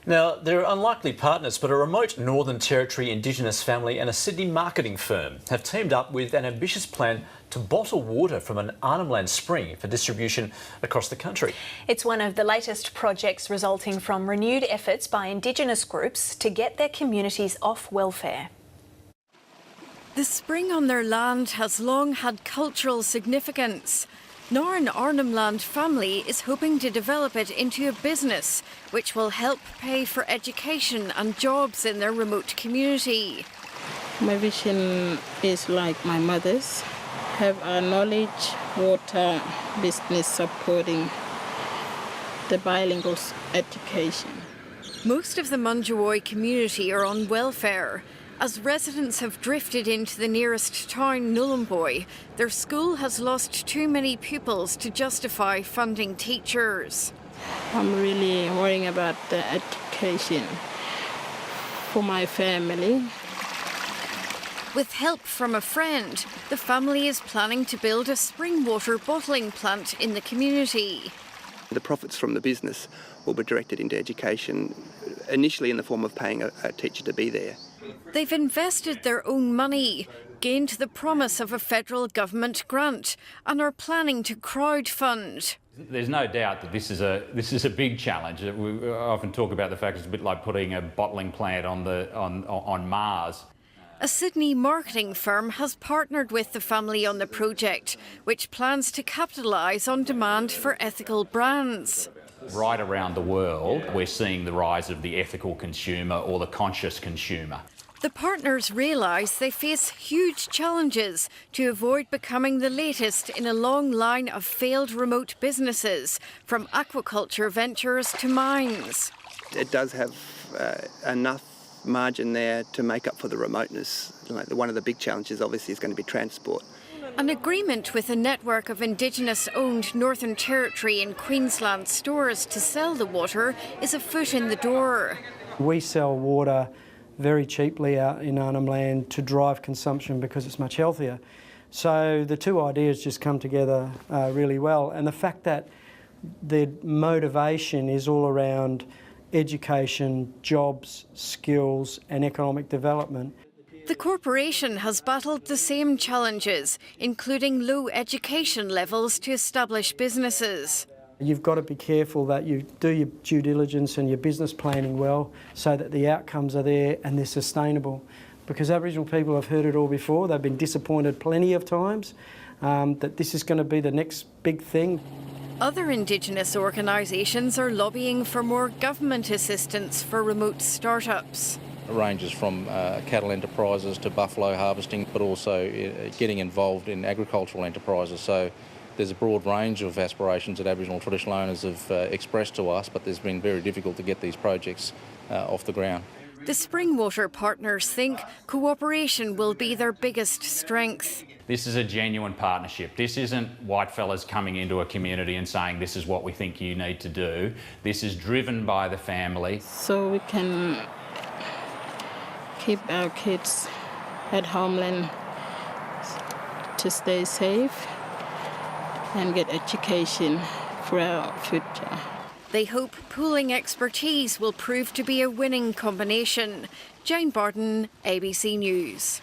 Now, they're unlikely partners, but a remote Northern Territory Indigenous family and a Sydney marketing firm have teamed up with an ambitious plan to bottle water from an Arnhem Land spring for distribution across the country. It's one of the latest projects resulting from renewed efforts by Indigenous groups to get their communities off welfare. The spring on their land has long had cultural significance. Now an Arnhem Land family is hoping to develop it into a business which will help pay for education and jobs in their remote community. My vision is like my mother's, have a knowledge, water business supporting the bilingual education. Most of the Manjawoi community are on welfare. As residents have drifted into the nearest town, Nhulunbuy, their school has lost too many pupils to justify funding teachers. I'm really worrying about the education for my family. With help from a friend, the family is planning to build a springwater bottling plant in the community. The profits from the business will be directed into education, initially in the form of paying a teacher to be there. They've invested their own money, gained the promise of a federal government grant, and are planning to crowdfund. There's no doubt that this is a big challenge. We often talk about the fact it's a bit like putting a bottling plant on Mars. A Sydney marketing firm has partnered with the family on the project, which plans to capitalise on demand for ethical brands. Right around the world, we're seeing the rise of the ethical consumer or the conscious consumer. The partners realise they face huge challenges to avoid becoming the latest in a long line of failed remote businesses, from aquaculture ventures to mines. It does have enough margin there to make up for the remoteness. One of the big challenges obviously is going to be transport. An agreement with a network of Indigenous-owned Northern Territory and Queensland stores to sell the water is a foot in the door. We sell water very cheaply out in Arnhem Land to drive consumption because it's much healthier. So the two ideas just come together really well. And the fact that the motivation is all around education, jobs, skills and economic development. The corporation has battled the same challenges, including low education levels to establish businesses. You've got to be careful that you do your due diligence and your business planning well so that the outcomes are there and they're sustainable. Because Aboriginal people have heard it all before, they've been disappointed plenty of times that this is going to be the next big thing. Other Indigenous organisations are lobbying for more government assistance for remote startups. It ranges from cattle enterprises to buffalo harvesting, but also getting involved in agricultural enterprises. So there's a broad range of aspirations that Aboriginal traditional owners have expressed to us, but it's been very difficult to get these projects off the ground. The Springwater partners think cooperation will be their biggest strength. This is a genuine partnership. This isn't white fellas coming into a community and saying this is what we think you need to do. This is driven by the family. So we can keep our kids at homeland to stay safe and get education for our future. They hope pooling expertise will prove to be a winning combination. Jane Bardon, ABC News.